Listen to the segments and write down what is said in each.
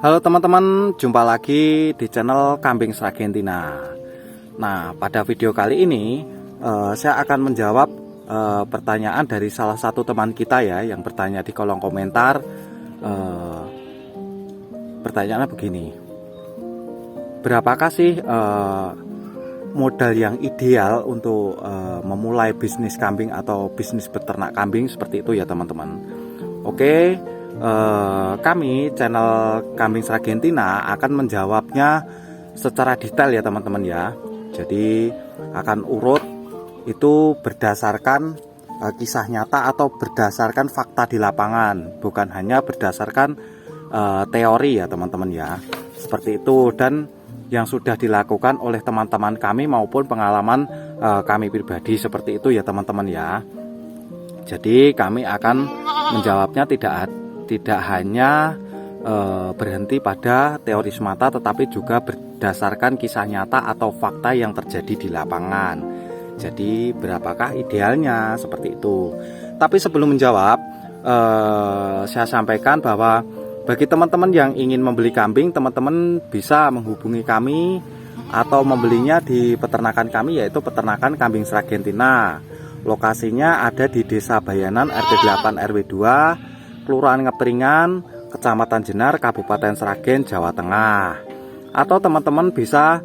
Halo teman-teman, jumpa lagi di channel Kambing Sragentina. Nah, pada video kali ini saya akan menjawab pertanyaan dari salah satu teman kita ya, yang bertanya di kolom komentar. Pertanyaannya begini, berapakah sih modal yang ideal untuk memulai bisnis kambing atau bisnis beternak kambing seperti itu ya teman-teman. Oke. Kami channel Kambing Sragentina akan menjawabnya secara detail ya teman-teman ya. Jadi akan urut itu berdasarkan kisah nyata atau berdasarkan fakta di lapangan, bukan hanya berdasarkan teori ya teman-teman ya. Seperti itu, dan yang sudah dilakukan oleh teman-teman kami maupun pengalaman kami pribadi seperti itu ya teman-teman ya. Jadi kami akan menjawabnya tidak hanya berhenti pada teori semata, tetapi juga berdasarkan kisah nyata atau fakta yang terjadi di lapangan. Jadi berapakah idealnya seperti itu. Tapi sebelum menjawab, saya sampaikan bahwa bagi teman-teman yang ingin membeli kambing, teman-teman bisa menghubungi kami atau membelinya di peternakan kami, yaitu peternakan Kambing Sragentina. Lokasinya ada di Desa Bayanan RT 8 RW 2, Kelurahan Ngepringan, Kecamatan Jenar, Kabupaten Sragen, Jawa Tengah. Atau teman-teman bisa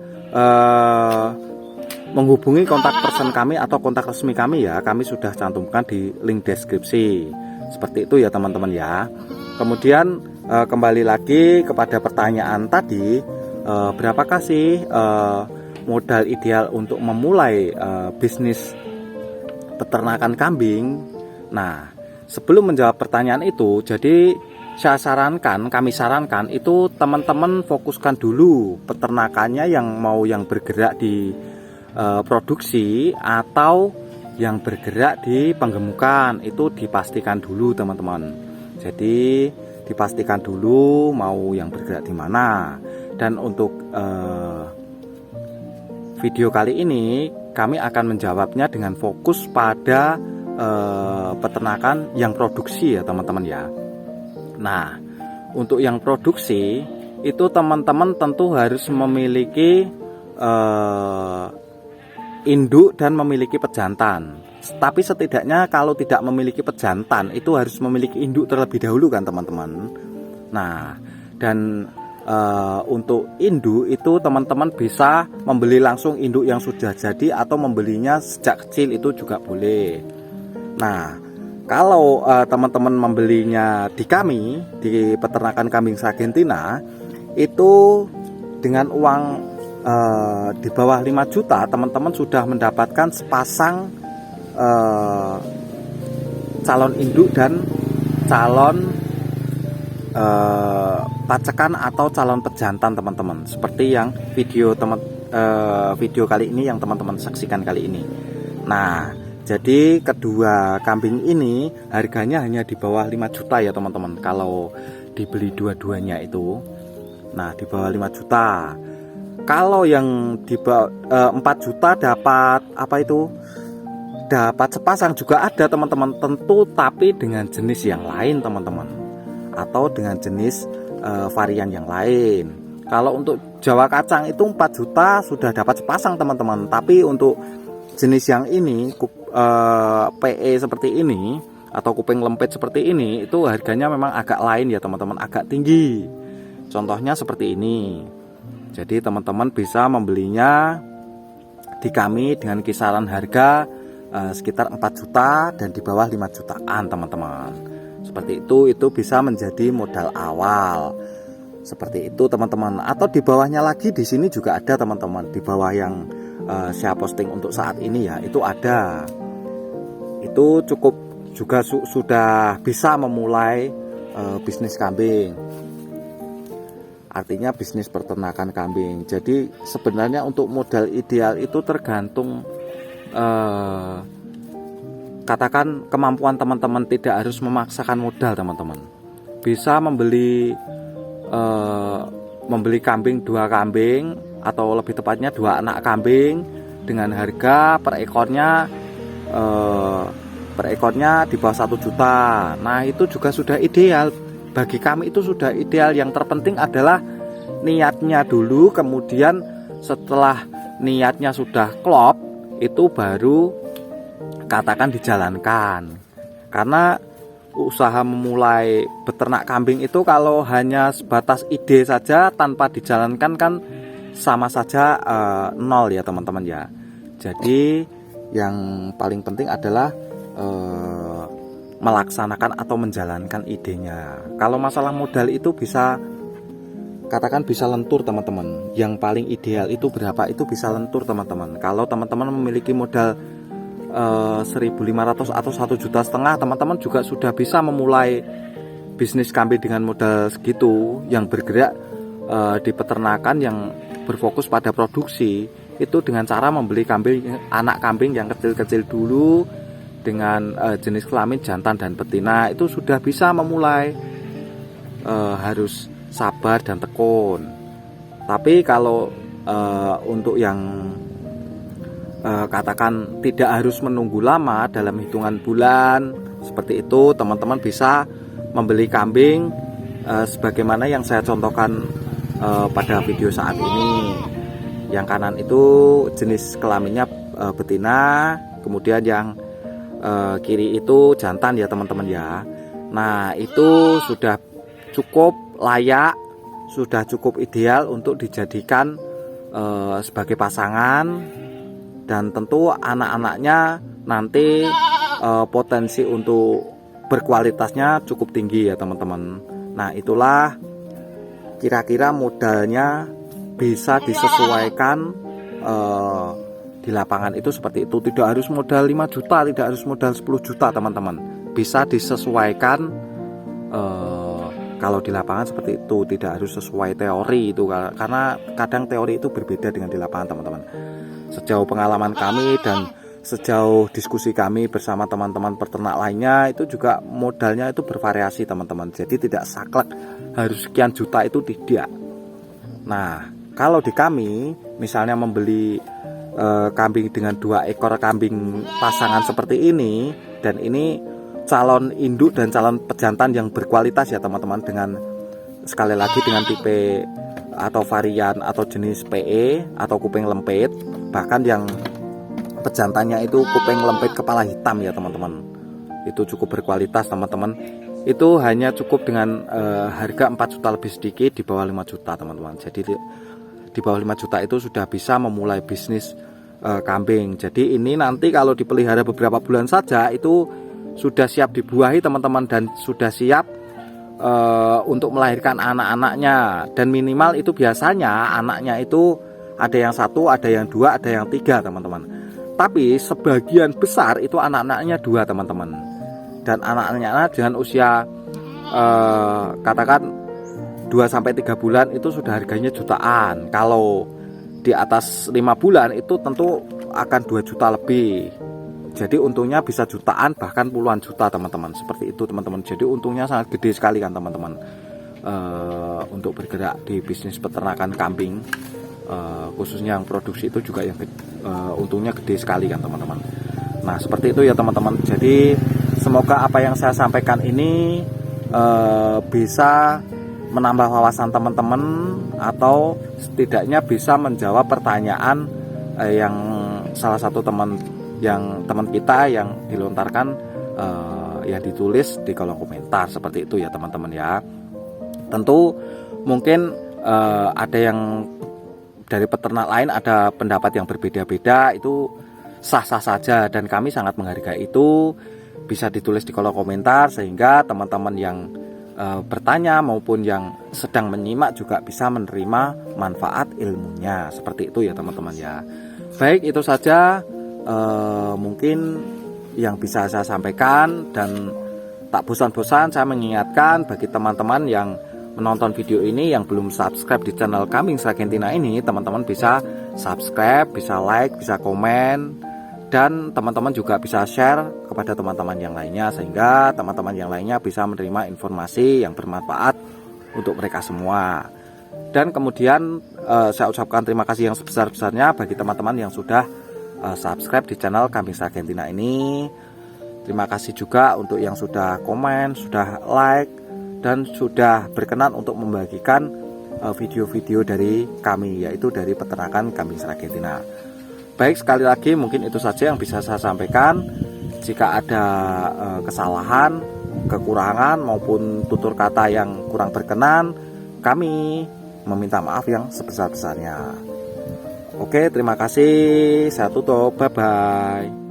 menghubungi kontak person kami atau kontak resmi kami ya. Kami sudah cantumkan di link deskripsi. Seperti itu ya teman-teman ya. Kemudian kembali lagi kepada pertanyaan tadi, berapakah sih modal ideal untuk memulai bisnis peternakan kambing? Nah, sebelum menjawab pertanyaan itu, jadi kami sarankan itu teman-teman fokuskan dulu peternakannya, yang bergerak di produksi atau yang bergerak di penggemukan, itu dipastikan dulu teman-teman. Jadi dipastikan dulu mau yang bergerak di mana. Dan untuk video kali ini kami akan menjawabnya dengan fokus pada peternakan yang produksi ya teman-teman ya. Nah, untuk yang produksi itu teman-teman tentu harus memiliki induk dan memiliki pejantan. Tapi setidaknya kalau tidak memiliki pejantan itu harus memiliki induk terlebih dahulu kan teman-teman. Nah, dan untuk induk itu teman-teman bisa membeli langsung induk yang sudah jadi atau membelinya sejak kecil, itu juga boleh. Nah, kalau teman-teman membelinya di kami, di peternakan Kambing Sragentina, itu dengan uang di bawah 5 juta, teman-teman sudah mendapatkan sepasang calon induk dan calon pacekan atau calon pejantan teman-teman. Seperti yang video kali ini yang teman-teman saksikan kali ini. Nah, jadi kedua kambing ini harganya hanya di bawah 5 juta ya teman-teman, kalau dibeli dua-duanya itu. Nah, di bawah 5 juta. Kalau yang di bawah 4 juta dapat apa itu? Dapat sepasang juga ada teman-teman, tentu tapi dengan jenis yang lain teman-teman, atau dengan jenis varian yang lain. Kalau untuk Jawa kacang itu 4 juta sudah dapat sepasang teman-teman. Tapi untuk jenis yang ini PE seperti ini atau kuping lempit seperti ini, itu harganya memang agak lain ya teman-teman, agak tinggi. Contohnya seperti ini. Jadi teman-teman bisa membelinya di kami dengan kisaran harga sekitar 4 juta dan di bawah 5 jutaan teman-teman. Seperti itu bisa menjadi modal awal. Seperti itu teman-teman. Atau di bawahnya lagi di sini juga ada teman-teman, di bawah yang saya posting untuk saat ini ya, itu ada. Itu cukup juga sudah bisa memulai bisnis kambing. Artinya bisnis peternakan kambing. Jadi sebenarnya untuk modal ideal itu tergantung katakan kemampuan teman-teman, tidak harus memaksakan modal teman-teman. Bisa membeli kambing, 2 kambing, atau lebih tepatnya 2 anak kambing dengan harga per ekornya di bawah 1 juta. Nah, itu juga sudah ideal bagi kami itu sudah ideal. Yang terpenting adalah niatnya dulu, kemudian setelah niatnya sudah klop, itu baru katakan dijalankan. Karena usaha memulai beternak kambing itu kalau hanya sebatas ide saja tanpa dijalankan kan sama saja nol ya teman-teman ya. Jadi yang paling penting adalah melaksanakan atau menjalankan idenya. Kalau masalah modal itu bisa katakan bisa lentur teman-teman. Yang paling ideal itu berapa, itu bisa lentur teman-teman. Kalau teman-teman memiliki modal 1.500 atau 1,5 juta, teman-teman juga sudah bisa memulai bisnis kambing dengan modal segitu, yang bergerak di peternakan yang berfokus pada produksi. Itu dengan cara membeli anak kambing yang kecil-kecil dulu dengan jenis kelamin jantan dan betina. Itu sudah bisa memulai, harus sabar dan tekun. Tapi kalau untuk yang katakan tidak harus menunggu lama dalam hitungan bulan seperti itu, teman-teman bisa membeli kambing sebagaimana yang saya contohkan pada video saat ini. Yang kanan itu jenis kelaminnya betina, kemudian yang kiri itu jantan ya teman-teman ya. Nah itu sudah cukup layak, sudah cukup ideal untuk dijadikan sebagai pasangan. Dan tentu anak-anaknya nanti potensi untuk berkualitasnya cukup tinggi ya teman-teman. Nah itulah kira-kira modalnya bisa disesuaikan di lapangan itu seperti itu. Tidak harus modal 5 juta, tidak harus modal 10 juta teman-teman. Bisa disesuaikan kalau di lapangan seperti itu. Tidak harus sesuai teori itu, karena kadang teori itu berbeda dengan di lapangan teman-teman. Sejauh pengalaman kami dan sejauh diskusi kami bersama teman-teman peternak lainnya, itu juga modalnya itu bervariasi teman-teman. Jadi tidak saklek harus sekian juta, itu tidak. Nah kalau di kami misalnya membeli kambing dengan 2 ekor kambing pasangan seperti ini, dan ini calon induk dan calon pejantan yang berkualitas ya teman-teman, dengan sekali lagi dengan tipe atau varian atau jenis PE atau kuping lempit. Bahkan yang pejantannya itu kuping lempit kepala hitam ya teman-teman. Itu cukup berkualitas teman-teman. Itu hanya cukup dengan harga 4 juta lebih sedikit, di bawah 5 juta teman-teman. Jadi di bawah 5 juta itu sudah bisa memulai bisnis kambing. Jadi ini nanti kalau dipelihara beberapa bulan saja itu sudah siap dibuahi teman-teman, dan sudah siap untuk melahirkan anak-anaknya. Dan minimal itu biasanya anaknya itu ada yang 1, ada yang 2, ada yang 3 teman-teman. Tapi sebagian besar itu anak-anaknya 2 teman-teman. Dan anak-anaknya dengan usia katakan 2-3 bulan itu sudah harganya jutaan. Kalau di atas 5 bulan itu tentu akan 2 juta lebih. Jadi untungnya bisa jutaan, bahkan puluhan juta teman-teman. Seperti itu teman-teman. Jadi untungnya sangat gede sekali kan teman-teman, untuk bergerak di bisnis peternakan kambing, khususnya yang produksi itu juga yang untungnya gede sekali kan teman-teman. Nah seperti itu ya teman-teman. Jadi semoga apa yang saya sampaikan ini bisa menambah wawasan teman-teman, atau setidaknya bisa menjawab pertanyaan yang salah satu teman kita yang dilontarkan, yang ditulis di kolom komentar seperti itu ya teman-teman ya. Tentu mungkin ada yang dari peternak lain ada pendapat yang berbeda-beda, itu sah-sah saja dan kami sangat menghargai itu. Bisa ditulis di kolom komentar sehingga teman-teman yang bertanya maupun yang sedang menyimak juga bisa menerima manfaat ilmunya. Seperti itu ya teman-teman ya. Baik, itu saja mungkin yang bisa saya sampaikan, dan tak bosan-bosan saya mengingatkan bagi teman-teman yang menonton video ini yang belum subscribe di channel Kambing Sragentina ini, teman-teman bisa subscribe, bisa like, bisa komen, dan teman-teman juga bisa share kepada teman-teman yang lainnya, sehingga teman-teman yang lainnya bisa menerima informasi yang bermanfaat untuk mereka semua. Dan kemudian saya ucapkan terima kasih yang sebesar-besarnya bagi teman-teman yang sudah subscribe di channel Kambing Sragentina ini. Terima kasih juga untuk yang sudah komen, sudah like, dan sudah berkenan untuk membagikan video-video dari kami, yaitu dari peternakan kambing Sragentina. Baik, sekali lagi mungkin itu saja yang bisa saya sampaikan. Jika ada kesalahan, kekurangan maupun tutur kata yang kurang berkenan, kami meminta maaf yang sebesar-besarnya. Oke, terima kasih. Saya tutup. Bye-bye.